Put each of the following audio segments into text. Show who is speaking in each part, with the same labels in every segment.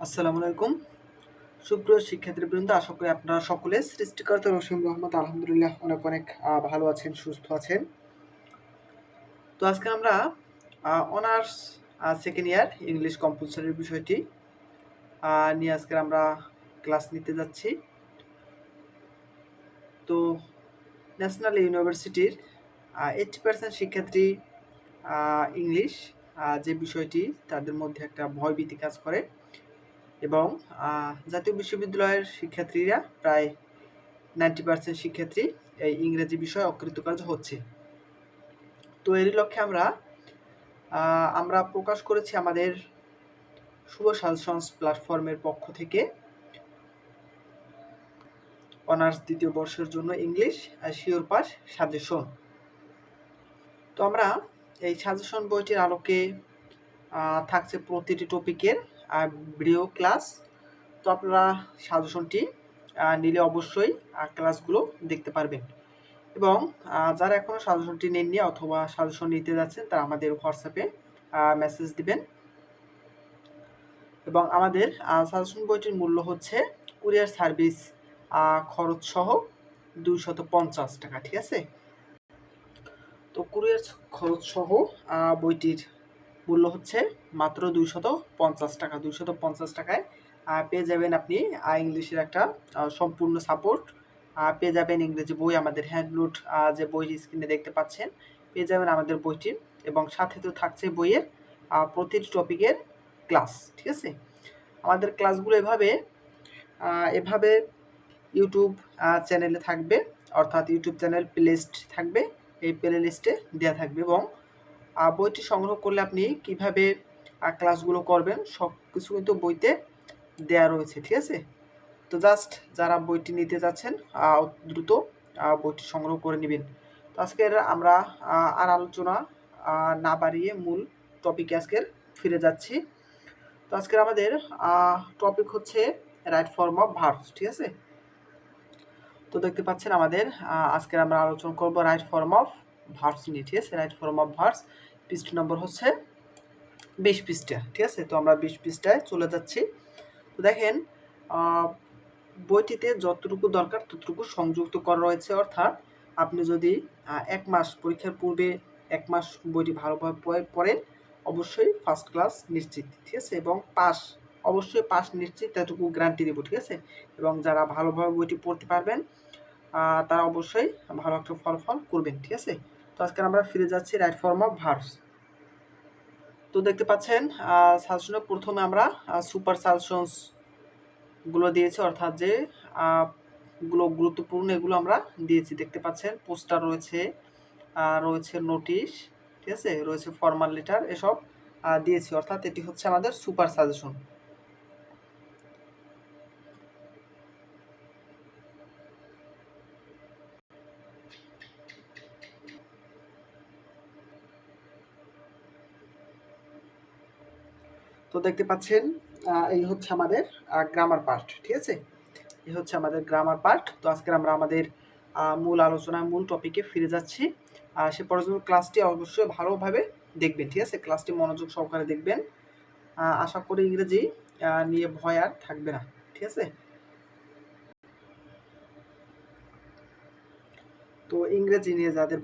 Speaker 1: আসসালামু আলাইকুম সুপ্রিয় শিক্ষার্থীবৃন্দ, আশা করি আপনারা সকলে সৃষ্টিকর্তা রহিম রহমত আলহামদুলিল্লাহ অনেক অনেক ভালো আছেন, সুস্থ আছেন। তো আজকে আমরা honours second year English compulsory বিষয়টি নিয়ে আজকে আমরা ক্লাস নিতে যাচ্ছি। তো ন্যাশনাল ইউনিভার্সিটির 80% শিক্ষার্থী ইংলিশ যে বিষয়টি তাদের মধ্যে একটা ভয়ভীতি কাজ করে এবং জাতীয় বিশ্ববিদ্যালয়ের শিক্ষার্থীরা প্রায় 90% শিক্ষার্থী এই ইংরেজি বিষয়ে অকৃতকার্য হচ্ছে। তো এরই লক্ষ্যে আমরা প্রকাশ করেছি আমাদের শুভ সাজেশনস প্ল্যাটফর্মের পক্ষ থেকে অনার্স দ্বিতীয় বর্ষের জন্য ইংলিশ শিওর পাস সাজেশন। তো আমরা এই সাজেশন বইটির আলোকে থাকছে প্রতিটি টপিকের ভিডিও ক্লাস। তো আপনারা সাজেশনটি নিলে অবশ্যই ক্লাসগুলো দেখতে পারবেন এবং যারা এখনও সাজেশনটি নেননি অথবা সাজেশন নিতে যাচ্ছেন তারা আমাদের হোয়াটসঅ্যাপে মেসেজ দিবেন। এবং আমাদের সাজেশন বইটির মূল্য হচ্ছে কুরিয়ার সার্ভিস খরচ সহ 250 টাকা, ঠিক আছে। তো কুরিয়ার খরচ সহ বইটির মূল্য হচ্ছে মাত্র 250 টাকা। 250 টাকায় পেয়ে যাবেন আপনি ইংলিশের একটা সম্পূর্ণ সাপোর্ট, পেয়ে যাবেন ইংরেজি বই, আমাদের হ্যান্ডনোট যে বই স্ক্রিনে দেখতে পাচ্ছেন পেয়ে যাবেন আমাদের বইটি, এবং সাথে তো থাকছে বইয়ের প্রতিটি টপিকের ক্লাস, ঠিক আছে। আমাদের ক্লাসগুলো এভাবে ইউটিউব চ্যানেলে থাকবে, অর্থাৎ ইউটিউব চ্যানেল প্লেলিস্ট থাকবে, এই প্লেলিস্টে দেওয়া থাকবে এবং বইটি সংগ্রহ করলে আপনি কিভাবে ক্লাসগুলো করবেন সব কিছু কিন্তু বইতে দেওয়া রয়েছে, ঠিক আছে। তো জাস্ট যারা বইটি নিতে যাচ্ছেন দ্রুত বইটি সংগ্রহ করে নেবেন। তো আজকের আমরা আর আলোচনা না বাড়িয়ে মূল টপিকে আজকের ফিরে যাচ্ছি। তো আজকের আমাদের টপিক হচ্ছে রাইট ফর্ম অফ ভার্বস, ঠিক আছে। তো দেখতে পাচ্ছেন আমাদের আজকের আমরা আলোচনা করব রাইট ফর্ম অফ ভার্বস নিয়ে, ঠিক আছে। রাইট ফর্ম অফ ভার্বস পৃষ্ঠা নম্বর হচ্ছে 20 পৃষ্ঠা, ঠিক আছে। তো আমরা 20 পৃষ্ঠায় চলে যাচ্ছি। তো দেখেন বইটিতে যতটুকু দরকার ততটুকু সংযুক্ত করা রয়েছে, অর্থাৎ আপনি যদি 1 মাস পরীক্ষার পূর্বে 1 মাস বইটি ভালোভাবে পড়েন অবশ্যই ফার্স্ট ক্লাস নিশ্চিত, ঠিক আছে, এবং অবশ্যই পাস নিশ্চিত, এতটুকু গ্যারান্টি দেবো, ঠিক আছে। এবং যারা ভালোভাবে বইটি পড়তে পারবেন তারা অবশ্যই ভালো একটা ফলাফল করবেন, ঠিক আছে। তো আজকে আমরা ফিরে যাচ্ছি রাইট ফর্ম অফ ভার্বস। তো দেখতে পাচ্ছেন সাজেশনে প্রথমে আমরা সুপার সাজেশনস গুলো দিয়েছি, অর্থাৎ যে গুলো গুরুত্বপূর্ণ এগুলো আমরা দিয়েছি। দেখতে পাচ্ছেন পোস্টার রয়েছে, রয়েছে নোটিশ, ঠিক আছে, রয়েছে ফর্মাল লেটার, এসব দিয়েছি, অর্থাৎ এটি হচ্ছে আমাদের সুপার সাজেশন। তো দেখতে পাচ্ছেন এই হচ্ছে আমাদের গ্রামার পার্ট, ঠিক আছে। এই হচ্ছে আমাদের গ্রামার পার্ট। তো আজকে আমরা আমাদের মূল আলোচনা মূল টপিকে ফিরে যাচ্ছি। সে পর্যন্ত ক্লাসটি অবশ্যই ভালোভাবে দেখবেন, ঠিক আছে। ক্লাসটি মনোযোগ সহকারে দেখবেন, আশা করি ইংরেজি নিয়ে ভয় আর থাকবে না, ঠিক আছে। তো ইংরেজি নিয়ে যাদের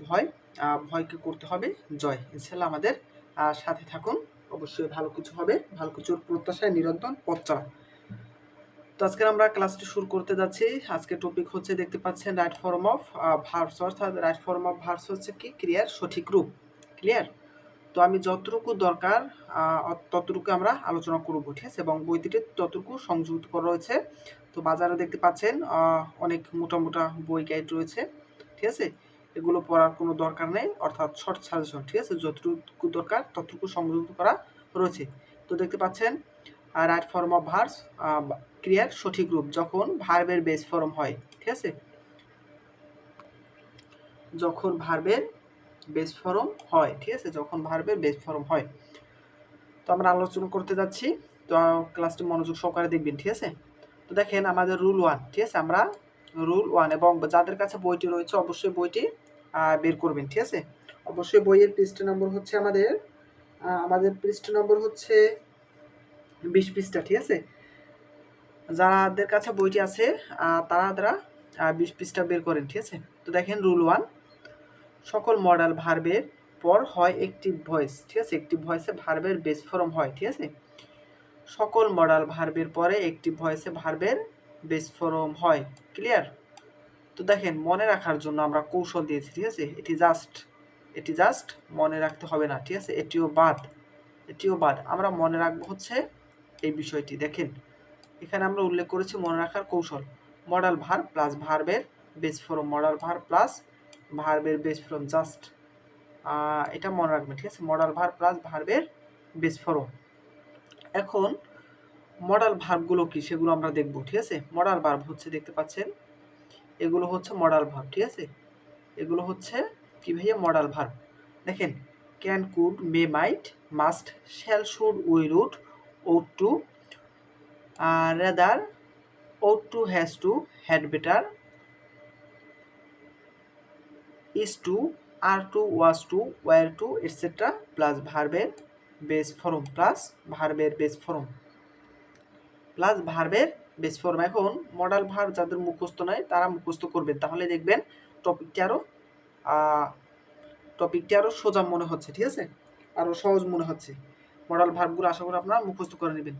Speaker 1: ভয়কে করতে হবে জয়, ইনশাল্লাহ আমাদের সাথে থাকুন, অবশ্যই ভালো কিছু হবে, ভালো কিছুর প্রত্যাশায় নিরন্তর পথ চলা। তো আজকে আমরা ক্লাসটি শুরু করতে যাচ্ছি। আজকে টপিক হচ্ছে দেখতে পাচ্ছেন রাইট ফর্ম অফ ভার্বস, অর্থাৎ রাইট ফর্ম অফ ভার্বস হচ্ছে কি ক্রিয়ার সঠিক রূপ, ক্লিয়ার। তো আমি যতটুকু দরকার ততটুকু আমরা আলোচনা করব, ঠিক আছে, এবং বইটিতে ততটুকু সংযুক্ত করা রয়েছে। তো বাজারে দেখতে পাচ্ছেন অনেক মোটা মোটা বই গাইড রয়েছে, ঠিক আছে। এগুলো পড়ার কোনো দরকার নেই, অর্থাৎ শর্ট সাজেশন, ঠিক আছে, যতটুকু দরকার ততটুকু সংযুক্ত করা রয়েছে। তো দেখতে পাচ্ছেন রাইট ফর্ম অফ ভার্বস ক্রিয়ার সঠিক রূপ যখন ভার্বের বেস ফর্ম হয়, ঠিক আছে, যখন ভার্বের বেস ফর্ম হয়, ঠিক আছে, যখন ভার্বের বেস ফর্ম হয়। তো আমরা আলোচনা করতে যাচ্ছি, তো ক্লাসটি মনোযোগ সহকারে দেখবেন, ঠিক আছে। তো দেখেন আমাদের রুল 1, ঠিক আছে, আমরা রুল 1 এবং যাদের কাছে বইটি রয়েছে অবশ্যই বইটি বের করবেন, ঠিক আছে। অবশ্যই বইয়ের পৃষ্ঠা নম্বর হচ্ছে আমাদের পৃষ্ঠা নম্বর হচ্ছে 20 পৃষ্ঠা, ঠিক আছে। যাদের কাছে বইটি আছে তারা 20 পৃষ্ঠা বের করেন, ঠিক আছে। তো দেখেন রুল 1, সকল মডাল ভার্বের পর হয় একটি ভয়েস, ঠিক আছে। একটি ভয়েসে ভার্বের বেস ফর্ম হয়, ঠিক আছে। সকল মডাল ভার্বের পরে একটি ভয়েসে ভার্বের বেস ফর্ম হয়, ক্লিয়ার। তো দেখেন মনে রাখার জন্য আমরা কৌশল দিয়েছি, ঠিক আছে। এটি জাস্ট মনে রাখতে হবে না, ঠিক আছে। এটিও বাদ আমরা মনে রাখবো হচ্ছে এই বিষয়টি। দেখেন এখানে আমরা উল্লেখ করেছি মনে রাখার কৌশল, মডাল ভার্ব প্লাস ভার্বের base form, modal verb plus ভার্বের বেস ফর্ম, জাস্ট এটা মনে রাখবেন, ঠিক আছে। মডাল ভার্ব প্লাস ভার্বের বেস ফর্ম। এখন মডাল ভার্বগুলো কি সেগুলো আমরা দেখব, ঠিক আছে। মডাল ভার্ব হচ্ছে, দেখতে পাচ্ছেন এগুলো হচ্ছে মডাল ভার্ব, ঠিক আছে। এগুলো হচ্ছে কি ভাইয়া, মডাল ভার্ব। দেখেন can, could, may, might, must, shall, should, will, would, ought to, rather, ought to, has to, had better, is to, are to, was to, were to, etc. Plus ভার্বের base form, এখন modal verb যাদের মুখস্থ নয় তারা মুখস্থ করবেন, তাহলে দেখবেন টপিকটি আরো সোজা মনে হচ্ছে, ঠিক আছে, আরো সহজ মনে হচ্ছে। মডাল ভার্বগুলো আশা করি আপনারা মুখস্থ করে নেবেন।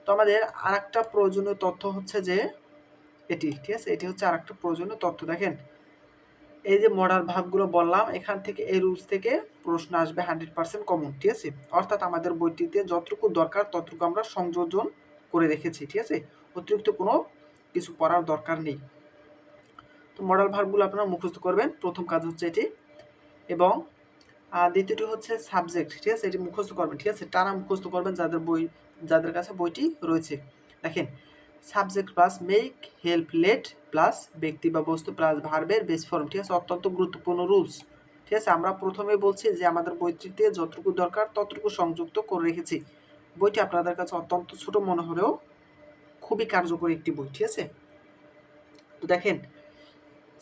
Speaker 1: তো আমাদের আরেকটা প্রয়োজনীয় তথ্য হচ্ছে যে এটি, ঠিক আছে, এটি হচ্ছে আরেকটা প্রয়োজনীয় তথ্য। দেখেন এই যে মডাল ভার্বগুলো বললাম, এখান থেকে এই রুলস থেকে প্রশ্ন আসবে 100% কমন, ঠিক আছে। অর্থাৎ আমাদের বইটিতে যতটুকু দরকার ততটুকু আমরা সংযোজন করে রেখেছি, ঠিক আছে। অতিরিক্ত কোনো কিছু পড়ার দরকার নেই। তো মডাল ভার্বগুলো আপনারা মুখস্থ করবেন, প্রথম কাজ হচ্ছে এটি। এবং দ্বিতীয়টি হচ্ছে সাবজেক্ট, ঠিক আছে, এটি মুখস্থ করবেন, ঠিক আছে। টানা মুখস্থ করবেন যাদের কাছে বইটি রয়েছে। দেখেন subject plus make, help, let plus ব্যক্তি বা বস্তু প্লাস ভার্বের বেস ফর্ম, ঠিক আছে। অত্যন্ত গুরুত্বপূর্ণ রুলস, ঠিক আছে। আমরা প্রথমে বলছি যে আমাদের বইটিতে যতটুকু দরকার ততটুকু সংযুক্ত করে রেখেছি। বইটি আপনাদের কাছে অত্যন্ত ছোট মনে হলেও খুবই কার্যকরী একটি বই, ঠিক আছে। তো দেখেন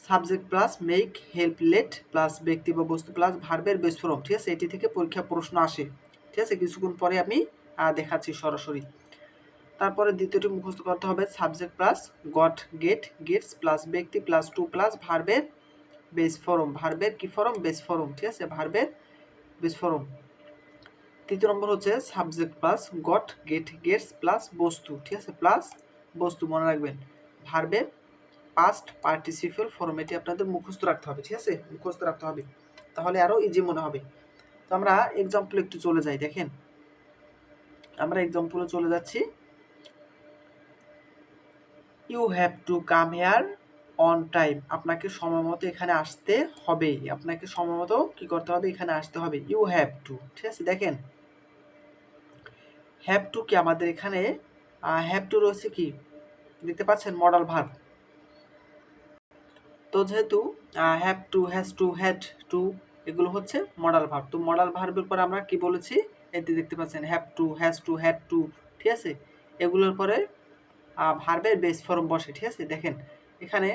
Speaker 1: subject plus make, help, let plus ব্যক্তি বা বস্তু প্লাস ভার্বের বেস ফর্ম, ঠিক আছে। এটি থেকে পরীক্ষা প্রশ্ন আসে, ঠিক আছে। কিছুক্ষণ পরে আমি দেখাচ্ছি সরাসরি। তারপরে দ্বিতীয়টি মুখস্থ করতে হবে, subject plus got, get, gets plus ব্যক্তি প্লাস টু প্লাস ভার্বের বেস ফর্ম, ভার্বের কি ফর্ম, বেস ফর্ম, ঠিক আছে, ভার্বের বেস ফর্ম। তৃতীয় নম্বর হচ্ছে subject plus got, get, gets plus বস্তু, ঠিক আছে, প্লাস বস্তু, মনে রাখবেন ভার্বের পাস্ট পার্টিসিপল ফর্ম, এটি আপনাদের মুখস্থ রাখতে হবে, ঠিক আছে, মুখস্থ রাখতে হবে, তাহলে আরো ইজি মনে হবে। তো আমরা এক্সাম্পল একটু চলে যাই। দেখেন আমরা এক্সাম্পলে চলে যাচ্ছি। You have to come here on time, আপনাকে সময় মতো এখানে আসতে হবে, আপনাকে সময় মতো কি করতে হবে, এখানে আসতে হবে। ইউ হ্যাভ টু, ঠিক আছে। দেখেন হ্যাভ টু কি আমাদের এখানে হ্যাভ টু রয়েছে কি দেখতে পাচ্ছেন, মডাল ভার্ব। তো যেহেতু have to, has two, had to এগুলো হচ্ছে মডাল ভার্ব, তো মডাল ভার্বের পরে আমরা কি বলেছি, এতে দেখতে পাচ্ছেন have to, has two, had to, ঠিক আছে। এগুলোর পরে ভার্বের বেস ফর্ম বসে, ঠিক আছে। দেখেন এখানে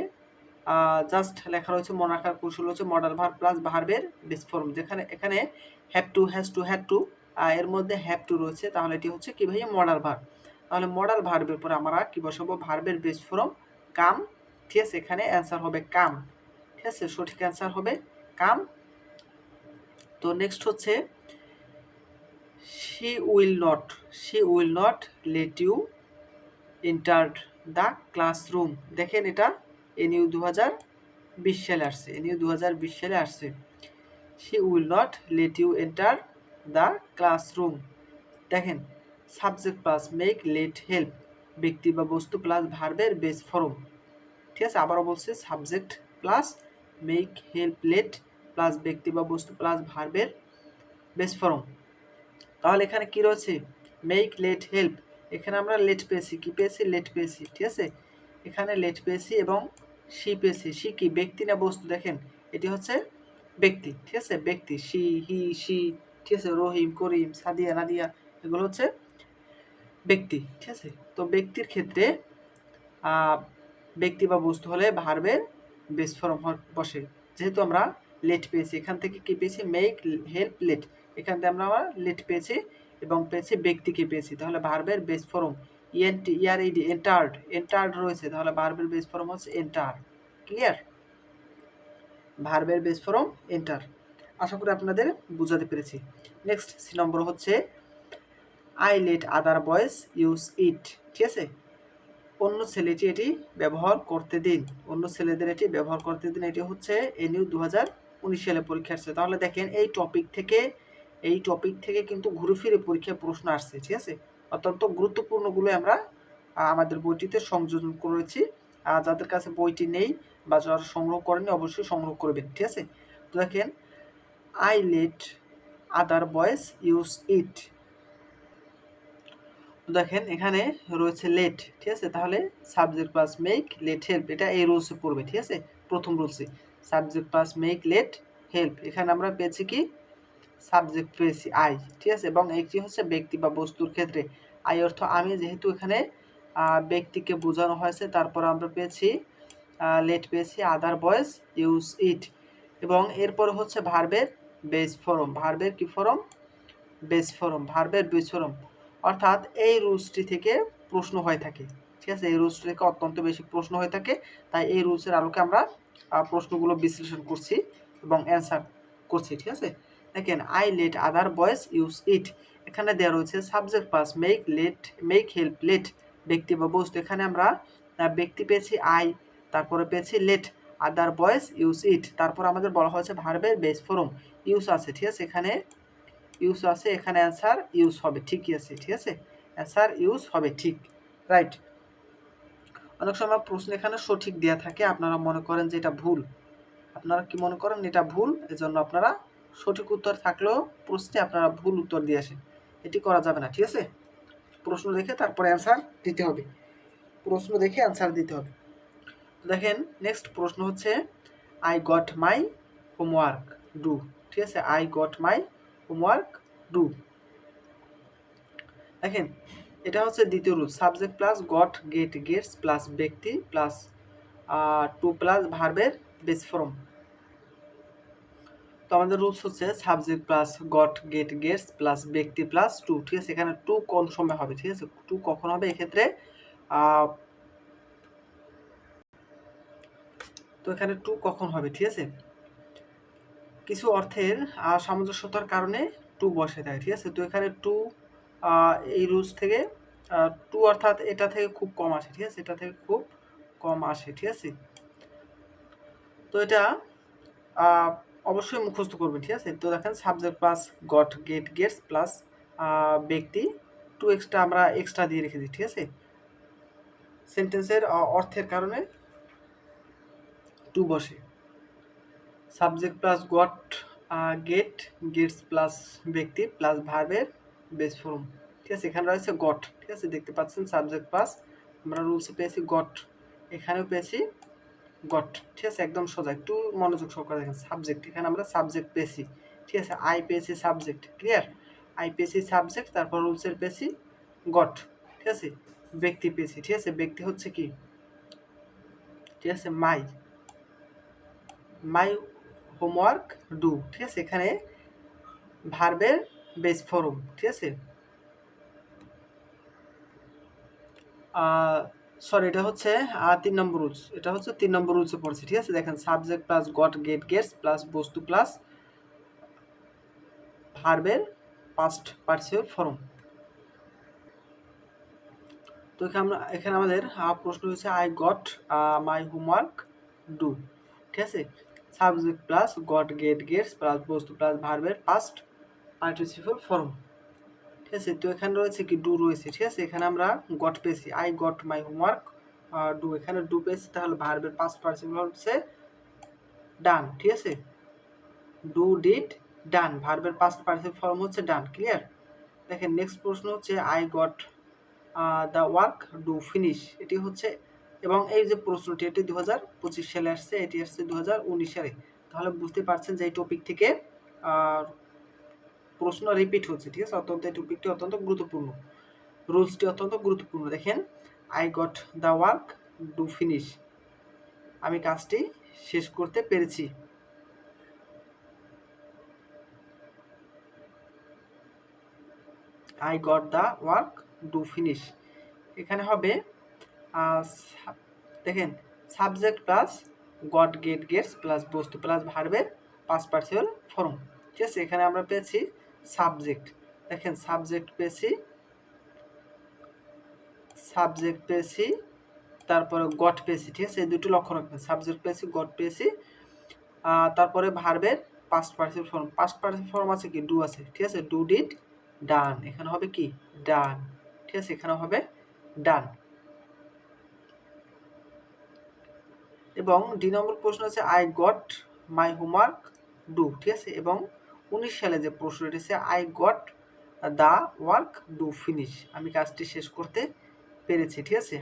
Speaker 1: জাস্ট লেখা রয়েছে, মনে রাখার কৌশল হচ্ছে মডাল ভার্ব প্লাস ভার্বের বেস ফর্ম। যেখানে এখানে have to, has two, had to, এর মধ্যে হ্যাভ টু রয়েছে, তাহলে এটি হচ্ছে কি ভাইয়া, মডাল ভার্ব। তাহলে মডাল ভার্বের পরে আমরা কি বসাবো, ভার্বের বেস ফর্ম কাম, ঠিক আছে। এখানে অ্যান্সার হবে কাম, ঠিক আছে, সঠিক অ্যান্সার হবে কাম। তো নেক্সট হচ্ছে she will not let you enter the classroom। দেখেন এটা এনইউ 2020 সালে আসছে, এনইউ 2020 সালে আসছে। she will not let you enter the classroom। দেখেন subject plus make, let, help, ব্যক্তি বা বস্তু প্লাস ভার্বের বেস ফর্ম, ঠিক আছে। আবারও বলছে subject plus make, help, let plus ব্যক্তি বা বস্তু প্লাস ভার্বের বেস ফর্ম। তাহলে এখানে কি রয়েছে, মেক, লেট, হেল্প, এখানে আমরা লেট পেয়েছি, কি পেয়েছি, লেট পেয়েছি, ঠিক আছে। এখানে লেট পেয়েছি এবং শি পেয়েছি। শি কি ব্যক্তি না বস্তু, দেখেন এটি হচ্ছে ব্যক্তি, ঠিক আছে, ব্যক্তি, শি, হি, শি, ঠিক আছে, রহিম, করিম, সাদিয়া, নাদিয়া এগুলো হচ্ছে ব্যক্তি, ঠিক আছে। তো ব্যক্তির ক্ষেত্রে ব্যক্তি বা বস্তু হলে ভার্বের বেস ফর্ম বসে। যেহেতু আমরা লেট পেয়েছি, এখান থেকে কি পেয়েছি, মেক, হেল্প, লেট, এখান থেকে আমরা লেট পেয়েছি এবং পেয়েছি ব্যক্তিকে পেয়েছি, তাহলে ভার্বের base form E N T E R E D entered, entered রয়েছে, তাহলে ভার্বের বেস ফর্ম হচ্ছে এন্টার। ক্লিয়ার? ভার্বের বেস ফর্ম এন্টার। আশা করি আপনাদের বুঝাতে পেরেছি। নেক্সট সি নম্বর হচ্ছে I let other boys use it. ঠিক আছে, অন্য ছেলেটি এটি ব্যবহার করতে দিন, অন্য ছেলেদের এটি ব্যবহার করতে দিন। এটি হচ্ছে এনইউ 2019 সালে পরীক্ষা আসছে। তাহলে দেখেন এই টপিক থেকে কিন্তু ঘুরে ফিরে পরীক্ষায় প্রশ্ন আসছে। ঠিক আছে, অত্যন্ত গুরুত্বপূর্ণগুলো আমরা আমাদের বইটিতে সংযোজন করেছি। যাদের কাছে বইটি নেই বা যারা সংগ্রহ করেনি অবশ্যই সংগ্রহ করবেন। ঠিক আছে, তো দেখেন I let other boys use it. দেখেন এখানে রয়েছে লেট। ঠিক আছে, তাহলে subject plus make let help, এটা এই রুলসে পড়বে। ঠিক আছে, প্রথম রুলসে subject plus make let help. এখানে আমরা পেয়েছি কি, সাবজেক্ট পেয়েছি আই। ঠিক আছে, এবং একটি হচ্ছে ব্যক্তি বা বস্তুর ক্ষেত্রে আই অর্থ আমি, যেহেতু এখানে ব্যক্তিকে বোঝানো হয়েছে, তারপর আমরা পেয়েছি লেট, পেয়েছি আদার বয়েজ ইউজ ইট, এবং এরপর হচ্ছে ভার্বের বেস ফর্ম। ভার্বের কি ফর্ম? বেস ফর্ম, ভার্বের বেস ফর্ম। অর্থাৎ এই রুলসটি থেকে প্রশ্ন হয়ে থাকে। ঠিক আছে, এই রুলসটি থেকে অত্যন্ত বেশি প্রশ্ন হয়ে থাকে, তাই এই রুলসের আলোকে আমরা প্রশ্নগুলো বিশ্লেষণ করছি এবং অ্যান্সার করছি। ঠিক আছে, দেখেন I let other boys use it, এখানে দেওয়া রয়েছে subject plus make help let, ব্যক্তি বা বস্তু। এখানে আমরা ব্যক্তি পেয়েছি আই, তারপরে পেয়েছি let other boys use it, তারপর আমাদের বলা হয়েছে ভার্বের বেস ফর্ম ইউজ আছে। ঠিক আছে, এখানে ইউজ আছে, এখানে অ্যান্সার ইউজ হবে। ঠিকই আছে, ঠিক আছে, অ্যান্সার ইউজ হবে, ঠিক, রাইট। অনেক সময় প্রশ্ন এখানে সঠিক দেওয়া থাকে, আপনারা মনে করেন যে এটা ভুল, আপনারা কি মনে করেন এটা ভুল, এজন্য আপনারা সঠিক উত্তর থাকলেও প্রশ্নে আপনারা ভুল উত্তর দিয়ে আসেন, এটি করা যাবে না। ঠিক আছে, প্রশ্ন দেখে তারপরে অ্যান্সার দিতে হবে, প্রশ্ন দেখে অ্যান্সার দিতে হবে। তো দেখেন নেক্সট প্রশ্ন হচ্ছে I got my homework do. ঠিক আছে, I got my homework do. দেখেন এটা হচ্ছে দ্বিতীয় rule, subject plus got get gets plus ব্যক্তি প্লাস টু প্লাস ভার্বের বেস ফর্ম। তো আমাদের রুলস হচ্ছে subject plus got get gets plus ব্যক্তি প্লাস টু। ঠিক আছে, এখানে টু কোন সময় হবে? ঠিক আছে, টু কখন হবে এক্ষেত্রে? তো এখানে টু কখন হবে? ঠিক আছে, কিছু অর্থের সামঞ্জস্যতার কারণে টু বসে থাকে। ঠিক আছে, তো এখানে টু এই রুলস থেকে টু অর্থাৎ এটা থেকে খুব কম আসে। ঠিক আছে, এটা থেকে খুব কম আসে। ঠিক আছে, তো এটা অবশ্যই মুখস্থ করবেন। ঠিক আছে, তো দেখেন subject plus got get gets plus ব্যক্তি টু এক্সট্রা আমরা এক্সট্রা দিয়ে রেখেছি। ঠিক আছে, সেন্টেন্সের অর্থের কারণে টু বসে। Subject plus got get gets plus ব্যক্তি প্লাস ভার্বের বেস ফর্ম। ঠিক আছে, এখানে রয়েছে গট। ঠিক আছে, দেখতে পাচ্ছেন সাবজেক্ট প্লাস আমরা রুলসে পেয়েছি গট, এখানেও পেয়েছি গট। ঠিক আছে, একদম সোজা, একটু মনোযোগ সহকারে দেখেন। সাবজেক্ট, এখানে আমরা সাবজেক্ট পেয়েছি। ঠিক আছে, আই পেয়েছি সাবজেক্ট, ক্লিয়ার, আই পেয়েছি সাবজেক্ট, তারপর রুলসের পেয়েছি গট। ঠিক আছে, ব্যক্তি পেয়েছি। ঠিক আছে, ব্যক্তি হচ্ছে কি? ঠিক আছে, মাই মাই হোমওয়ার্ক ডু। ঠিক আছে, এখানে ভার্বের বেস ফর্ম। ঠিক আছে, সরি এটা হচ্ছে 3 নম্বর রুলস, এটা হচ্ছে 3 নম্বর রুলসে পড়ছে। ঠিক আছে, দেখেন subject plus got get gets plus বস্তু প্লাস ভার্বের পাস্ট পার্টিসিপেল ফর্ম। তো এখানে আমাদের প্রশ্ন হচ্ছে I got my homework do. ঠিক আছে, subject plus got get gets plus বস্তু প্লাস ভার্বের পাস্ট পার্টিসিপেল ফর্ম। ঠিক আছে, তো এখানে রয়েছে কি ডু রয়েছে। ঠিক আছে, এখানে আমরা গট পেয়েছি, I got my homework do, এখানে ডু পেয়েছি, তাহলে ভার্বের পাস্ট পার্টিসিপল হচ্ছে ডান। ঠিক আছে, ডু ডিড ডান, ভার্বের পাস্ট পার্টিসিপল ফর্ম হচ্ছে ডান, ক্লিয়ার। দেখেন নেক্সট প্রশ্ন হচ্ছে I got the work do finish, এটি হচ্ছে, এবং এই যে প্রশ্নটি এটি 2025 সালে আসছে, এটি আসছে 2019 সালে। তাহলে বুঝতে পারছেন যে এই টপিক থেকে প্রশ্ন রিপিট হচ্ছে। ঠিক আছে, অত্যন্ত এই টপিকটি অত্যন্ত গুরুত্বপূর্ণ, রুলসটি অত্যন্ত গুরুত্বপূর্ণ। দেখেন I got the work do finish, আমি কাজটি শেষ করতে পেরেছি। I got the work do finish, এখানে হবে দেখেন subject plus got get gets plus বস্তু প্লাস ভার্বের পাস্ট পার্টিসিপল ফর্ম। ঠিক আছে, এখানে আমরা পেয়েছি সাবজেক্ট, দেখেন সাবজেক্ট পেয়েছি, তারপরে গট পেয়েছি। ঠিক আছে, এই দুটো লক্ষ্য রাখবেন, সাবজেক্ট পেয়েছি, গট পেয়েছি, তারপরে ভার্বের past participle form. Past participle form আছে কি, ডু আছে। ঠিক আছে, ডু ডিড ডান, এখানে হবে কি ডান। ঠিক আছে, এখানে হবে ডান। এবং ডি নম্বর প্রশ্ন আছে I got my homework do. ঠিক আছে, এবং 19 সালে যে প্রশ্ন এসেছে I got the work do finish, আমি কাজটি শেষ করতে পেরেছি। ঠিক আছে,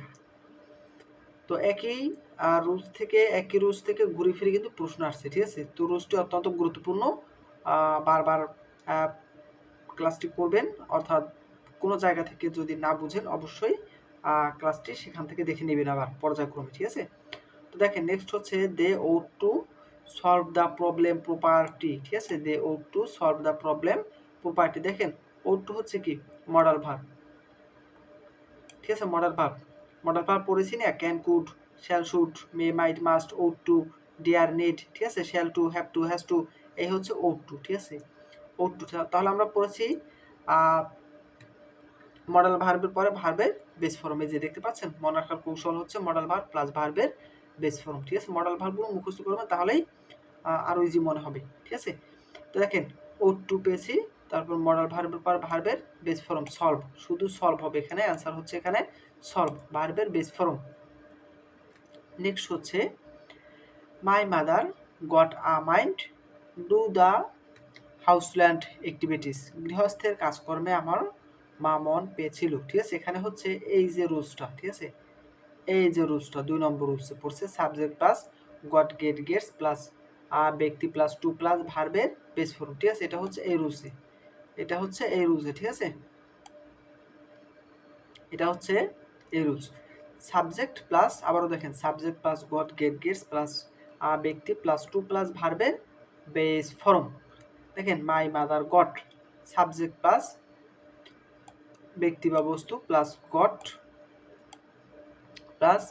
Speaker 1: তো একই রুলস থেকে ঘুরে ফিরে কিন্তু প্রশ্ন আসছে। ঠিক আছে, তো রুলসটি অত্যন্ত গুরুত্বপূর্ণ, বারবার ক্লাসটি করবেন, অর্থাৎ কোনো জায়গা থেকে যদি না বুঝেন অবশ্যই ক্লাসটি সেখান থেকে দেখে নেবেন আবার পর্যায়ক্রমে। ঠিক আছে, তো দেখেন নেক্সট হচ্ছে they ought to solve the problem property. ঠিক আছে, they ought to solve the problem property. দেখেন ওট টু হচ্ছে কি মডাল ভার্ব। ঠিক আছে, মডাল ভার্ব পড়েছি না, can could shall should may might must ought to dare need. ঠিক আছে, shall to have to has to, এই হচ্ছে ওট টু। ঠিক আছে, ওট টু, তাহলে আমরা পড়েছি মডাল ভার্বের পরে ভার্বের বেস ফর্মে, যে দেখতে পাচ্ছেন মনে রাখার কৌশল হচ্ছে মডাল ভার্ব প্লাস ভার্বের বেস ফর্ম। ঠিক আছে, মডাল ভার্বগুলো মুখস্থ করবেন, তাহলেই আরও ইজি মনে হবে। ঠিক আছে, তো দেখেন ওট টু পেয়েছি, তারপর মডাল ভার্বের পর ভার্বের বেস ফর্ম সলভ, শুধু সলভ হবে এখানে, অ্যান্সার হচ্ছে এখানে সলভ, ভার্বের বেস ফর্ম। নেক্সট হচ্ছে my mother got a mind do the household activities, গৃহস্থের কাজকর্মে আমার মা মন পেয়েছিল। ঠিক আছে, এখানে হচ্ছে এই যে রুলসটা, ঠিক আছে, এই যে রুলসটা 2 নম্বর রুলসে পড়ছে subject plus got get gets plus ব্যক্তি প্লাস টু প্লাস ভার্বের বেস ফর্ম। ঠিক আছে, এটা হচ্ছে এই রুলসে, ঠিক আছে, এটা হচ্ছে এই রুলস। সাবজেক্ট প্লাস আবারও দেখেন subject plus got get gets plus ব্যক্তি প্লাস টু প্লাস ভার্বের বেস ফর্ম। দেখেন my mother got, subject plus ব্যক্তি বা বস্তু plus got plus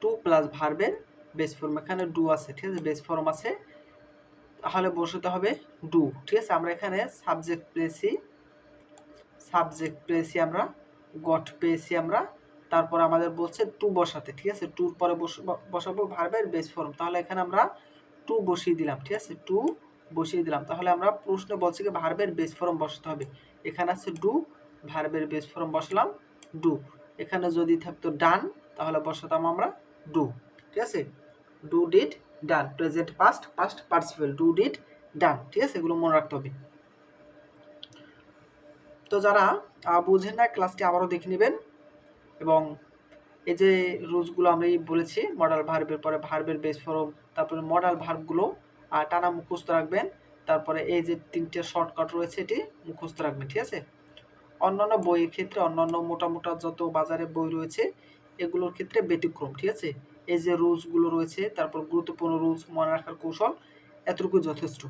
Speaker 1: to plus ভার্বের বেস ফর্ম, এখানে ডু আছে। ঠিক আছে, বেস ফর্ম আছে, তাহলে বসাতে হবে ডু। ঠিক আছে, আমরা এখানে সাবজেক্ট পেয়েছি আমরা, গট পেয়েছি আমরা, তারপর আমাদের বলছে টু বসাতে। ঠিক আছে, টুর পরে বসাবো ভার্বের বেস ফর্ম, তাহলে এখানে আমরা টু বসিয়ে দিলাম। ঠিক আছে, টু বসিয়ে দিলাম, তাহলে আমরা প্রশ্নে বলছি কি ভার্বের বেস ফর্ম বসাতে হবে, এখানে আছে ডু, ভার্বের বেস ফর্ম বসালাম ডু। এখানে যদি থাকতো ডান তাহলে বসাতাম আমরা ডু। ঠিক আছে, do did done, present past participle, do did done. ঠিক আছে, এগুলো মনে রাখতে হবে। তো যারা বুঝেন না ক্লাসটি আবারও দেখে নেবেন, এবং এই যে রুলসগুলো আমি বলেছি মডাল ভার্বের পরে ভার্বের বেস ফর্ম, তারপরে মডাল ভার্বগুলো টানা মুখস্থ রাখবেন, তারপরে এই যে 3টে শর্টকাট রয়েছে এটি মুখস্থ রাখবেন। ঠিক আছে, অন্যান্য বইয়ের ক্ষেত্রে অন্যান্য মোটা যত বাজারে বই রয়েছে এগুলোর ক্ষেত্রে ব্যতিক্রম। ঠিক আছে, এই যে রুলসগুলো রয়েছে, তারপর গুরুত্বপূর্ণ রুলস মনে রাখার কৌশল, এতটুকু যথেষ্ট।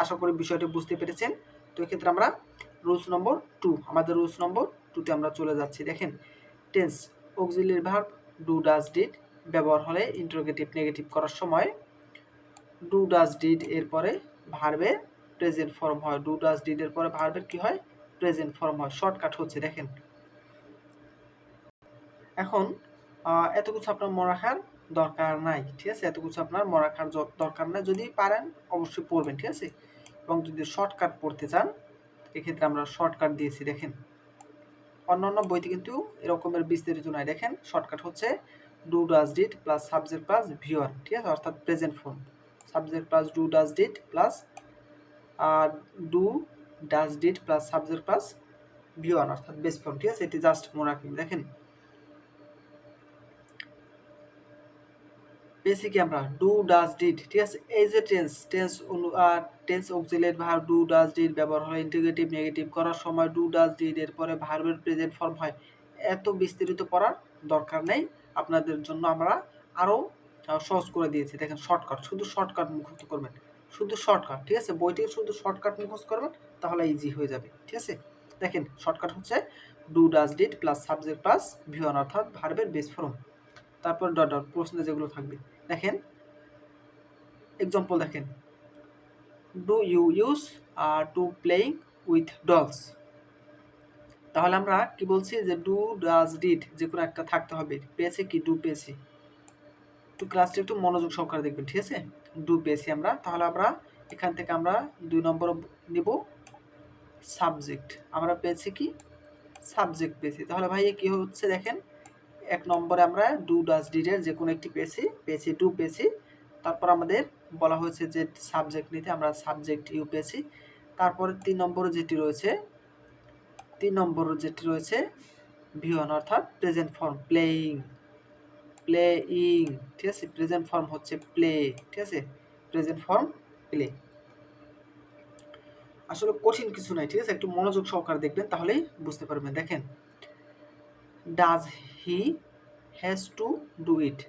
Speaker 1: আশা করি বিষয়টি বুঝতে পেরেছেন। তো এক্ষেত্রে আমরা রুলস নম্বর 2, আমাদের রুলস নম্বর 2তে আমরা চলে যাচ্ছি। দেখেন tense auxiliary verb do does did ব্যবহার হলে ইন্টারোগেটিভ নেগেটিভ করার সময় ডু ডাজ ডিড এর পরে ভার্বের প্রেজেন্ট ফর্ম হয়, ডু ডাজ ডিড এর পরে ভার্বের কি হয় প্রেজেন্ট ফর্ম হয়, শর্টকাট হচ্ছে। দেখেন এখন এত কিছু আপনার মনে রাখার দরকার নাই। ঠিক আছে, এত কিছু আপনার মনে রাখার দরকার নাই, যদি পারেন অবশ্যই পড়বেন। ঠিক আছে, এবং যদি শর্টকাট পড়তে চান এক্ষেত্রে আমরা শর্টকাট দিয়েছি। দেখেন অন্যান্য বইতে কিন্তু এরকমের বিস্তারিত নাই। দেখেন শর্টকাট হচ্ছে do does did plus subject plus V one. ঠিক আছে, অর্থাৎ present form, subject plus do does did plus do does did plus subject plus V one, অর্থাৎ বেস ফর্ম। ঠিক আছে, এটি জাস্ট মনে রাখবেন। দেখেন বেসিক আমরা ডু ডাজ ডিড। ঠিক আছে, এই যে tense auxiliary verb do does did ব্যবহার হয় ইন্টিগ্রেটিভ নেগেটিভ করার সময় ডু ডাজ ডিড এর পরে ভার্বের প্রেজেন্ট ফর্ম হয়, এত বিস্তারিত পড়ার দরকার নেই। আপনাদের জন্য আমরা আরও সহজ করে দিয়েছি। দেখেন শর্টকাট, শুধু শর্টকাট মুখস্থ করবেন, শুধু শর্টকাট। ঠিক আছে, বইটি শুধু শর্টকাট মুখস্থ করবেন, তাহলে ইজি হয়ে যাবে। ঠিক আছে, দেখেন শর্টকাট হচ্ছে do does did plus subject plus ভি1 অর্থাৎ ভার্বের বেস ফর্ম, তারপর ডট ডট প্রশ্নে যেগুলো থাকবে। দেখেন এক্সাম্পল দেখেন, do you use to playing with dolls. তাহলে আমরা কি বলছি যে ডু ডাজ ডিড যে কোনো একটা থাকতে হবে। পেয়েছি কি ডু পেয়েছি, তো ক্লাসটা একটু মনোযোগ সহকারে দেখবেন, ঠিক আছে। ডু পেয়েছি আমরা, তাহলে আমরা এখান থেকে আমরা 2 নম্বর নিব সাবজেক্ট। আমরা পেয়েছি কি সাবজেক্ট পেয়েছি, তাহলে ভাই কি হচ্ছে দেখেন 1 নম্বরে আমরা ডু ডাজ ডিড এর যে কোনো একটি পেয়েছি ডু পেয়েছি, তারপর আমাদের বলা হয়েছে যে সাবজেক্ট নিতে, আমরা সাবজেক্ট ইউ পেয়েছি। তারপরে 3 নম্বরে যেটি রয়েছে ভি1 অর্থাৎ প্রেজেন্ট ফর্ম প্লেইং, ঠিক আছে। প্রেজেন্ট ফর্ম হচ্ছে প্লে, ঠিক আছে, প্রেজেন্ট ফর্ম প্লে। আসলে কঠিন কিছু নাই, ঠিক আছে, একটু মনোযোগ সহকারে দেখবেন তাহলেই বুঝতে পারবেন। দেখেন does he has to do it,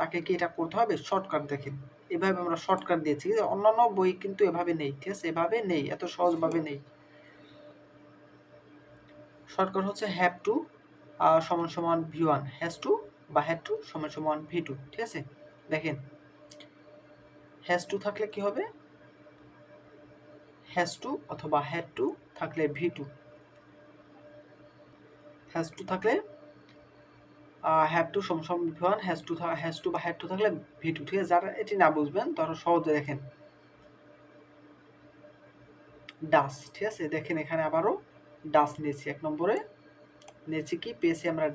Speaker 1: তাকে কি এটা করতে হবে? শর্টকাট দেখেন এভাবে আমরা শর্টকাট দিয়েছি, অন্যান্য বই কিন্তু এভাবে নেই, ঠিক আছে, এভাবে নেই, এত সহজভাবে নেই। শর্টকাট হচ্ছে হ্যাভ টু সমান সমান ভি1, হ্যাজ টু বা হ্যাড টু সমান সমান ভি2, ঠিক আছে। দেখেন হ্যাজ টু থাকলে কি হবে? হ্যাজ টু অথবা হ্যাড টু থাকলে ভি2, হ্যাজ টু থাকলে হ্যাভ টু সমান সমান ভি1, হ্যাজ টু বা হ্যাড টু থাকলে ভি2, ঠিক আছে। যারা এটি না বুঝবেন তারা সহজে দেখেন ডাস, ঠিক আছে। দেখেন এখানে আবারও ডাস নিয়েছি, 1 নম্বরে নিয়েছি কি পেয়েছি আমরা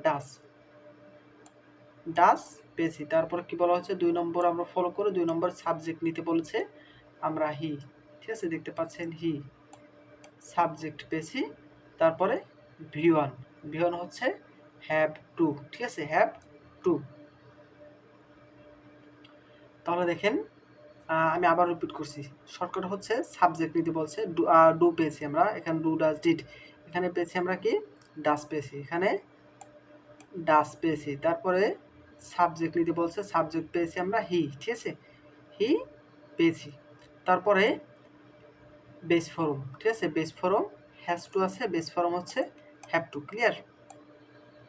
Speaker 1: ডাস পেয়েছি। তারপর কি বলা হচ্ছে 2 নম্বর আমরা ফলো করে 2 নম্বর সাবজেক্ট নিতে বলেছে আমরা হি, ঠিক আছে, দেখতে পাচ্ছেন হি সাবজেক্ট পেয়েছি। তারপরে ভি1 হচ্ছে হ্যাভ টু, ঠিক আছে, হ্যাভ টু। তাহলে দেখেন আমি আবার রিপিট করছি, শর্টকাট হচ্ছে সাবজেক্ট নিতে বলছে ডু পেয়েছি আমরা, এখানে ডু ডাজ ডিড, এখানে পেয়েছি আমরা কি ডাস পেয়েছি, এখানে ডাস পেয়েছি। তারপরে সাবজেক্ট নিতে বলছে, সাবজেক্ট পেয়েছি আমরা হি, ঠিক আছে, হি পেয়েছি। তারপরে বেস ফর্ম, ঠিক আছে, বেস ফর্ম হ্যাজ টু আছে, বেস ফর্ম হচ্ছে হ্যাভ টু। ক্লিয়ার?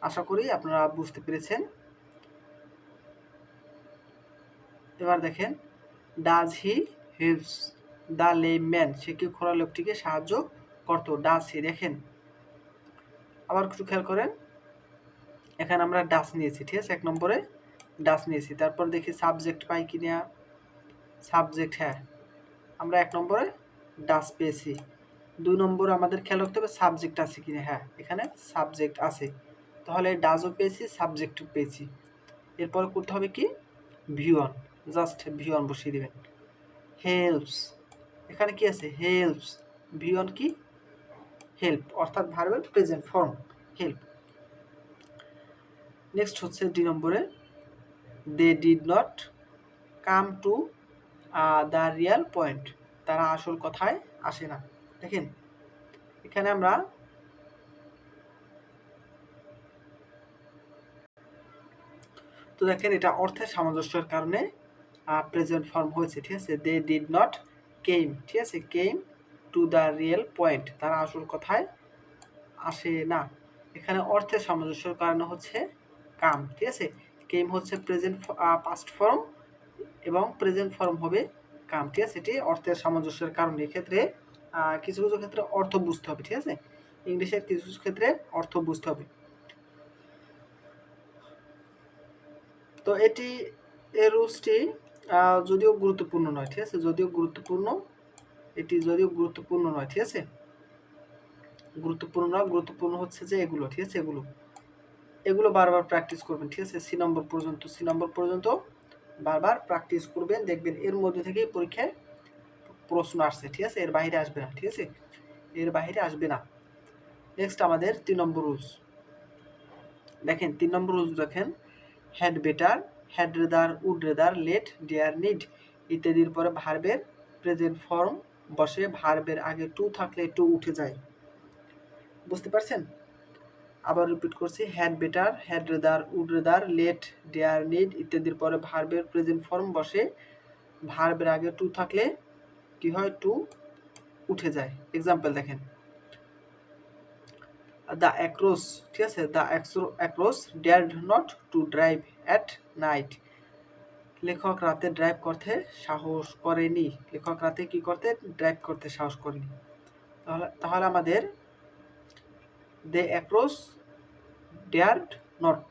Speaker 1: আশা করি আপনারা বুঝতে পেরেছেন। এবার দেখেন does he helps the lame man, সে কি খোঁড়া লোকটিকে সাহায্য করতো, ডাজ হি। দেখেন আবার একটু খেয়াল করেন, এখানে আমরা ডাস নিয়েছি, ঠিক আছে, 1 নম্বরে ডাস নিয়েছি। তারপর দেখি সাবজেক্ট পাই কিনা, সাবজেক্ট হ্যাঁ আমরা 1 নম্বরে ডাস পেয়েছি। 2 নম্বরে আমাদের খেয়াল রাখতে হবে সাবজেক্ট আছে কিনা, হ্যাঁ এখানে সাবজেক্ট আছে, তাহলে ডাজও পেয়েছি সাবজেক্টও পেয়েছি। এরপর করতে হবে কি ভি1, জাস্ট ভি1 বসিয়ে দিবেন। হেল্পস, এখানে কি আছে হেল্পস, ভি1 কি হেল্প অর্থাৎ ভার্বের প্রেজেন্ট ফর্ম হেল্প। নেক্সট হচ্ছে ডি নম্বরে they did not come to the real point, তারা আসল কথায় আসে না। দেখেন এখানে আমরা তো দেখেন এটা অর্থের সামঞ্জস্যের কারণে প্রেজেন্ট ফর্ম হয়েছে, ঠিক আছে। দে ডিড নট কেম, ঠিক আছে, came to the real point, তারা আসল কথায় আসে না। এখানে অর্থের সামঞ্জস্যের কারণে হচ্ছে কাম, ঠিক আছে। কেম হচ্ছে প্রেজেন্ট পাস্ট ফর্ম এবং প্রেজেন্ট ফর্ম হবে কাম, ঠিক আছে। এটি অর্থের সামঞ্জস্যের কারণে। এক্ষেত্রে কিছু কিছু ক্ষেত্রে অর্থ বুঝতে হবে, ঠিক আছে, ইংলিশের কিছু কিছু ক্ষেত্রে অর্থ বুঝতে হবে। তো এটি এই রুলসটি যদিও গুরুত্বপূর্ণ নয়, ঠিক আছে, যদিও গুরুত্বপূর্ণ নয়, ঠিক আছে, গুরুত্বপূর্ণ হচ্ছে যে এগুলো, ঠিক আছে, এগুলো বারবার প্র্যাকটিস করবেন, ঠিক আছে। সি নম্বর পর্যন্ত বারবার প্র্যাকটিস করবেন, দেখবেন এর মধ্যে থেকেই পরীক্ষায় প্রশ্ন আসছে, ঠিক আছে, এর বাইরে আসবে না, ঠিক আছে, এর বাইরে আসবে না। নেক্সট আমাদের 3 নম্বর রুলস। দেখেন 3 নম্বর রুলস দেখেন had better, had rather, would rather, let, dare, need ইত্যাদির পরে ভার্বের প্রেজেন্ট ফর্ম বসে, ভার্বের আগে টু থাকলে টু উঠে যায়। বুঝতে পারছেন? আবার রিপিট করছি, had better, had rather, would rather, let, dare, need ইত্যাদির পরে ভার্বের প্রেজেন্ট ফর্ম বসে, ভার্বের আগে টু থাকলে কি হয় টু উঠে যায়। এক্সাম্পল দেখেন দ্য অ্যাক্রোস, ঠিক আছে, the actress dared not to drive at night. লেখক রাতে ড্রাইভ করতে সাহস করেনি। লেখক রাতে কি করতে? ড্রাইভ করতে সাহস করেনি। তাহলে আমাদের দ্য অ্যাক্রোস ডেয়ারড নট,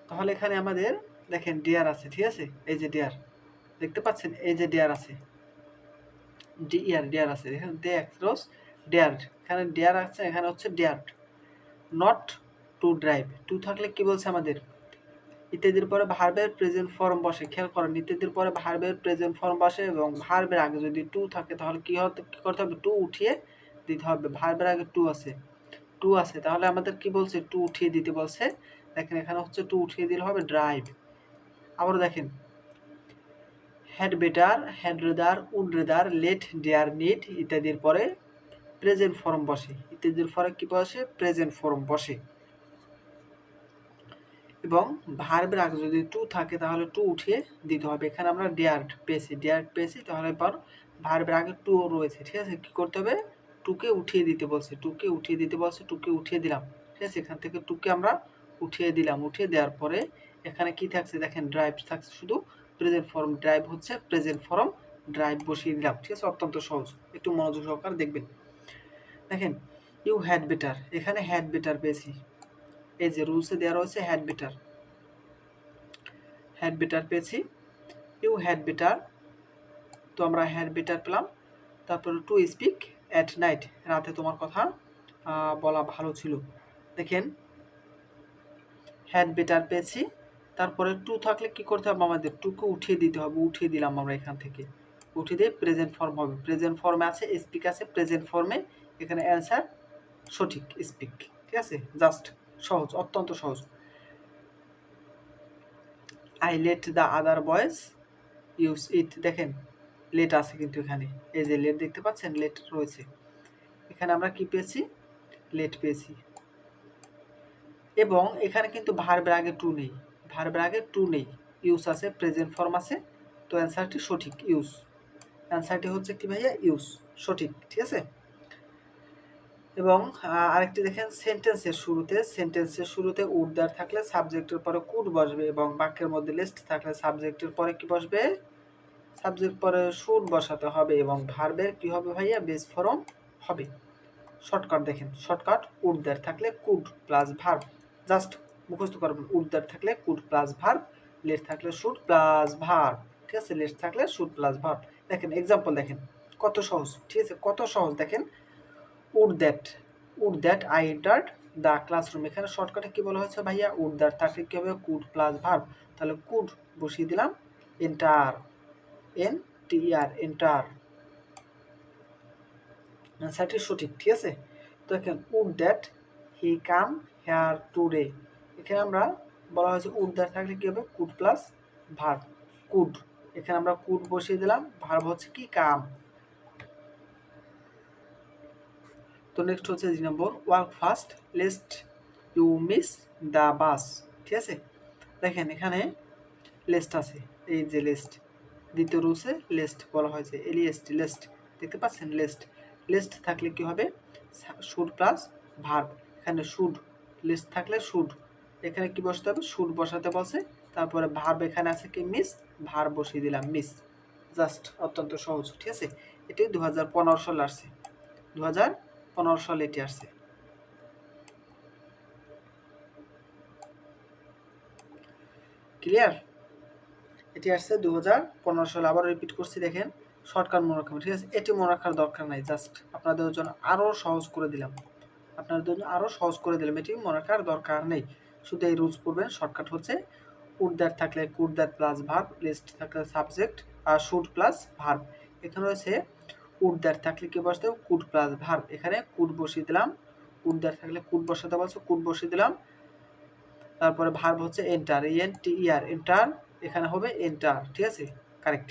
Speaker 1: তাহলে এখানে আমাদের দেখেন ডিয়ার আছে, ঠিক আছে, এই যে ডিয়ার দেখতে পাচ্ছেন, এই যে ডিয়ার আছে, ডিয়ার আছে, দেখেন দ্য অ্যাক্রোস ডেয়ারড, এখানে ডিয়ার আছে, এখানে হচ্ছে ডেয়ারড নট টু ড্রাইভ। টু থাকলে কি বলছে আমাদের? ইত্যাদির পরে ভার্বের প্রেজেন্ট ফর্ম বসে। খেয়াল করেন, ইত্যাদির পরে ভার্বের প্রেজেন্ট ফর্ম বসে এবং ভার্বের আগে যদি টু থাকে তাহলে কি করতে হবে? টু উঠিয়ে দিতে হবে। ভার্বের আগে টু আছে তাহলে আমাদের কি বলছে? টু উঠিয়ে দিতে বলছে। দেখেন এখানে হচ্ছে টু উঠিয়ে দিলে হবে ড্রাইভ। আবার দেখেন had better, had rather, would rather, let, dare, need ইত্যাদির পরে প্রেজেন্ট ফর্ম বসে। ইত্যাদির পরে কি বসে? প্রেজেন্ট ফর্ম বসে। এবং ভার্বের আগে যদি টু থাকে তাহলে টু উঠিয়ে দিতে হবে। এখানে আমরা ডেয়ার্ড পেয়েছি তাহলে এবার ভার্বের আগে টু রয়েছে, ঠিক আছে, কি করতে হবে? টুকে উঠিয়ে দিতে বলছে, টুকে উঠিয়ে দিলাম, ঠিক আছে, এখান থেকে টুকে আমরা উঠিয়ে দিলাম। উঠিয়ে দেওয়ার পরে এখানে কি থাকছে? দেখেন ড্রাইভ থাকছে, শুধু প্রেজেন্ট ফর্ম ড্রাইভ হচ্ছে প্রেজেন্ট ফর্ম ড্রাইভ বসিয়ে দিলাম, ঠিক আছে, অত্যন্ত সহজ, একটু মনোযোগ সহকারে দেখবেন। দেখেন ইউ হ্যাড বেটার, এখানে হ্যাড বেটার পেয়েছি, এই যে রুলসে দেওয়া রয়েছে হ্যাড বেটার পেয়েছি। ইউ হ্যাড বেটার, তো আমরা হ্যাড বেটার পেলাম। তারপরে টু স্পিক অ্যাট নাইট, রাতে তোমার কথা বলা ভালো ছিল। দেখেন হ্যাড বেটার পেয়েছি, তারপরে টু থাকলে কি করতে হবে? আমাদের টুকে উঠিয়ে দিতে হবে। উঠিয়ে দিলাম আমরা এখান থেকে, উঠিয়ে দিয়ে প্রেজেন্ট ফর্ম হবে। প্রেজেন্ট ফর্মে আছে স্পিক আছে, প্রেজেন্ট ফর্মে এখানে অ্যান্সার সঠিক স্পিক, ঠিক আছে, জাস্ট সহজ, অত্যন্ত সহজ। I let the other boys use it, দেখেন লেট আছে কিন্তু এখানে, এই যে লেট দেখতে পাচ্ছেন, লেট রয়েছে এখানে, আমরা কি পেয়েছি? লেট পেয়েছি। এবং এখানে কিন্তু ভার্বের আগে টু নেই, ইউজ আছে, প্রেজেন্ট ফর্ম আছে, তো অ্যান্সারটি সঠিক ইউজ। অ্যান্সারটি হচ্ছে কি ভাইয়া? ইউজ, সঠিক, ঠিক আছে। এবং আরেকটি দেখেন সেন্টেন্সের শুরুতে উড দেয়ার থাকলে সাবজেক্টের পরে কুড বসবে এবং বাক্যের মধ্যে লিস্ট থাকলে সাবজেক্টের পরে কি বসবে? সাবজেক্ট পরে শুড বসাতে হবে এবং ভার্বের কি হবে ভাইয়া? বেস ফর্ম হবে। শর্টকাট দেখেন, শর্টকাট উড দেয়ার থাকলে কুড প্লাস ভার্ব, জাস্ট মুখস্থ করবেন। উড দেয়ার থাকলে কুড প্লাস ভার্ব, লেট থাকলে শুড প্লাস ভার্ব, ঠিক আছে, লেট থাকলে শুড প্লাস ভার্ব। দেখেন এক্সাম্পল, দেখেন কত সহজ, ঠিক আছে, কত সহজ। দেখেন would that I entered the classroom, এখানে শর্টকাটে কি বলা হয়েছে ভাইয়া? উড দ্যাট থাকলে কি হবে? কুড প্লাস ভার্ব, তাহলে কুড বসিয়ে দিলাম, এন্টার, এন্টার, অ্যান্সারটি সঠিক, ঠিক আছে। তো দেখেন would that he come here today, এখানে আমরা বলা হয়েছে উড দ্যাট থাকলে কি হবে? কুড প্লাস ভার্ব, কুড, এখানে আমরা কুড বসিয়ে দিলাম, ভার্ব হচ্ছে কি? কাম। তো নেক্সট হচ্ছে 2 number, work fast lest you miss the bus, ঠিক আছে। দেখেন এখানে লিস্ট আছে, এই যে লিস্ট, দ্বিতীয় রুলসে লিস্ট বলা হয়েছে, লিস্ট দেখতে পাচ্ছেন, লিস্ট থাকলে কি হবে? শুড প্লাস ভার্ব, এখানে শুড, লিস্ট থাকলে শুড, এখানে কি বসাতে হবে? শুড বসাতে বলছে, তারপরে ভার্ব এখানে আছে কি? মিস, ভার্ব বসিয়ে দিলাম মিস, জাস্ট অত্যন্ত সহজ, ঠিক আছে। এটি 2015 সালে আসছে, 2015 সালে এটি আসছে। ক্লিয়ার? এটি আসছে 2015 সালে। আবার রিপিট করছি, দেখেন শর্টকাট মনে রাখবেন, ঠিক আছে, এটি মনে রাখার দরকার নাই, জাস্ট আপনাদের জন্য আরও সহজ করে দিলাম, এটি মনে রাখার দরকার নেই, শুধু এই রুলস পড়বেন। শর্টকাট হচ্ছে উড দ্যাট থাকলে could that plus verb, lest থাকলে সাবজেক্ট আর শুড প্লাস ভার্ব, এখানে রয়েছে উড দ্যাট থাকলে কি বসতে হবে? কুড প্লাস ভার্ব, এখানে কুড বসিয়ে দিলাম, উড দ্যাট থাকলে কুড বসাতে বলছে, কুড বসিয়ে দিলাম, তারপরে ভার্ব হচ্ছে এন্টার, এন্টার, এখানে হবে এন্টার, ঠিক আছে, কারেক্ট।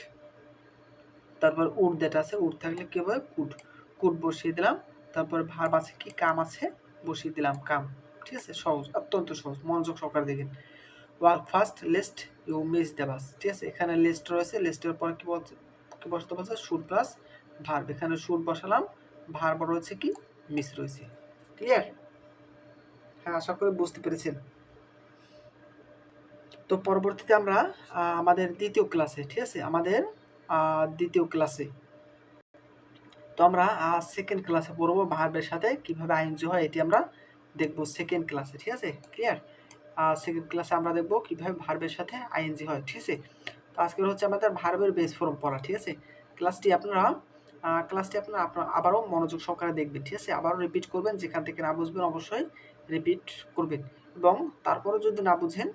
Speaker 1: তারপর উড দ্যাট আছে, উড থাকলে কি হবে? কুড বসিয়ে দিলাম, তারপরে ভার্ব আছে কি? কাম আছে, বসিয়ে দিলাম কাম, ঠিক আছে, সহজ, অত্যন্ত সহজ, মনোযোগ সহকারে দেখেন। Work first lest you miss the bus, ঠিক আছে, এখানে লিস্ট রয়েছে, লিস্টের পর কি বসতে বলছে? শুড প্লাস ভার্ব, এখানে শুড বসালাম, ভার্ব রয়েছে কি? মিস রয়েছে, ক্লিয়ার? হ্যাঁ, আশা করি বুঝতে পেরেছেন। তো পরবর্তীতে আমরা আমাদের দ্বিতীয় ক্লাসে, ঠিক আছে, আমাদের দ্বিতীয় ক্লাসে তো আমরা সেকেন্ড ক্লাসে পড়বো ভার্বের সাথে কিভাবে আইএনজি হয়, এটি আমরা দেখবো সেকেন্ড ক্লাসে, ঠিক আছে? ক্লিয়ার? সেকেন্ড ক্লাসে আমরা দেখবো কিভাবে ভার্বের সাথে আইএনজি হয়, ঠিক আছে? তো আজকের হচ্ছে আমাদের ভার্বের বেস ফর্ম পড়া, ঠিক আছে? ক্লাসটি আপনারা আবারও মনোযোগ সহকারে দেখবেন, ঠিক আছে? আবারও রিপিট করবেন, যেখান থেকে না বুঝবেন অবশ্যই রিপিট করবেন, এবং তারপরে যদি না বুঝেন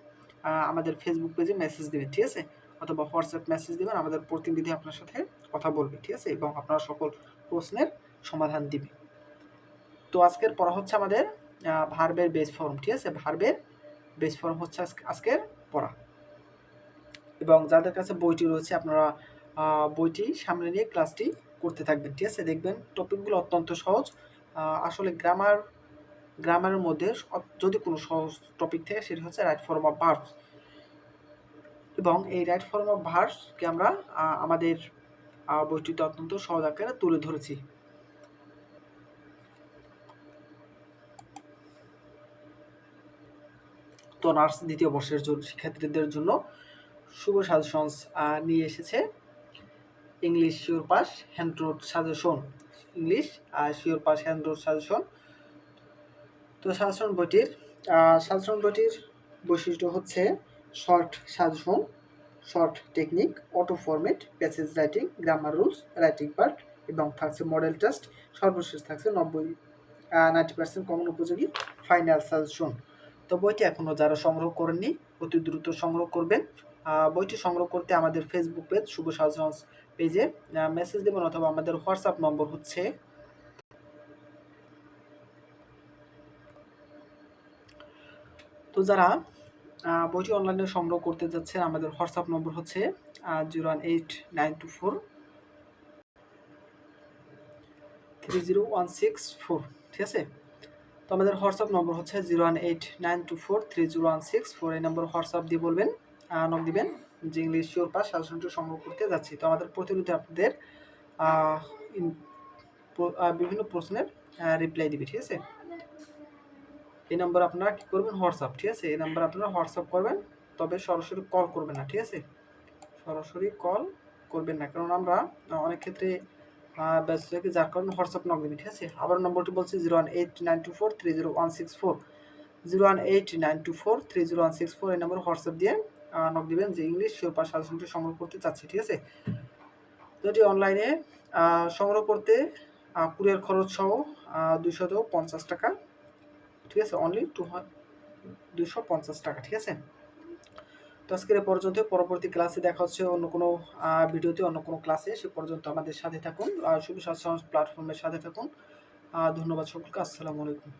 Speaker 1: আমাদের ফেসবুক পেজে মেসেজ দেবেন, ঠিক আছে? অথবা হোয়াটসঅ্যাপ মেসেজ দেবেন, আমাদের প্রতিনিধি আপনার সাথে কথা বলবে, ঠিক আছে? এবং আপনারা সকল প্রশ্নের সমাধান দিবে। তো আজকের পড়া হচ্ছে আমাদের ভার্বের বেস ফর্ম, ঠিক আছে? ভার্বের বেস ফর্ম হচ্ছে আজকের পড়া। এবং যাদের কাছে বইটি রয়েছে আপনারা বইটি সামনে নিয়ে ক্লাসটি করতে থাকবেন, ঠিক আছে? দেখবেন টপিকগুলো অত্যন্ত সহজ। আসলে গ্রামারের মধ্যে যদি কোনো সহজ টপিক থাকে সেটা হচ্ছে রাইট ফর্ম অফ ভার্বস, এবং এই রাইট ফর্ম অফ ভার্বসকে আমরা আমাদের বইটিতে অত্যন্ত সহজ আকারে তুলে ধরেছি। তো নার্স দ্বিতীয় বর্ষের শিক্ষার্থীদের জন্য শুভ সাজেশনস নিয়ে এসেছে English sure pass hand road suggestion, English sure pass hand road suggestion. তো সাজেশন বইটির বৈশিষ্ট্য হচ্ছে short suggestion, short technique, auto format, passage writing, grammar rules, writing part, এবং থাকছে মডেল টেস্ট। সর্বশেষ থাকছে 90% কমন উপযোগী ফাইনাল সাজেশন। তো বইটি এখনও যারা সংগ্রহ করেননি অতি দ্রুত সংগ্রহ করবেন। বইটি সংগ্রহ করতে আমাদের ফেসবুক পেজ শুভ সাজেশনস পেজে মেসেজ দেবেন, অথবা আমাদের হোয়াটসঅ্যাপ নম্বর হচ্ছে তো যারা বইটি অনলাইনে সংগ্রহ করতে যাচ্ছেন আমাদের হোয়াটসঅ্যাপ নম্বর হচ্ছে 01892430164, ঠিক আছে? তো আমাদের হোয়াটসঅ্যাপ নম্বর হচ্ছে 01892430164। এই নম্বর হোয়াটসঅ্যাপ দিয়ে বলবেন, নক দিবেন যে ইংলিশ শিওর পাস সাজেশনটি সংগ্রহ করতে যাচ্ছি। তো আমাদের প্রতিনিধি আপনাদের বিভিন্ন প্রশ্নের রিপ্লাই দিবে, ঠিক আছে? এই নাম্বার আপনারা কি করবেন, হোয়াটসঅ্যাপ, ঠিক আছে? এই নাম্বার আপনারা হোয়াটসঅ্যাপ করবেন, তবে সরাসরি কল করবেন না, ঠিক আছে? সরাসরি কল করবেন না, কারণ আমরা অনেক ক্ষেত্রে ব্যস্ত থাকি, যার কারণে হোয়াটসঅ্যাপ নক দেবেন, ঠিক আছে? আবার নম্বরটি বলছি 01892430164, 01892430164। এই নম্বরে হোয়াটসঅ্যাপ দিয়ে নক দিবেন যে ইংলিশ শিওর পাস সাজেশনটি সংগ্রহ করতে চাচ্ছি, ঠিক আছে? তো এটি অনলাইনে সংগ্রহ করতে কুরিয়ার খরচ সহ 250 টাকা, ঠিক আছে? অনলি 250 টাকা, ঠিক আছে? তো আজকের এ পর্যন্ত, পরবর্তী ক্লাসে দেখা হচ্ছে অন্য কোনো ভিডিওতে, অন্য কোনো ক্লাসে। সে পর্যন্ত আমাদের সাথে থাকুন, শুভ সাজেশনস প্ল্যাটফর্মের সাথে থাকুন। ধন্যবাদ সকলকে। আসসালামু আলাইকুম।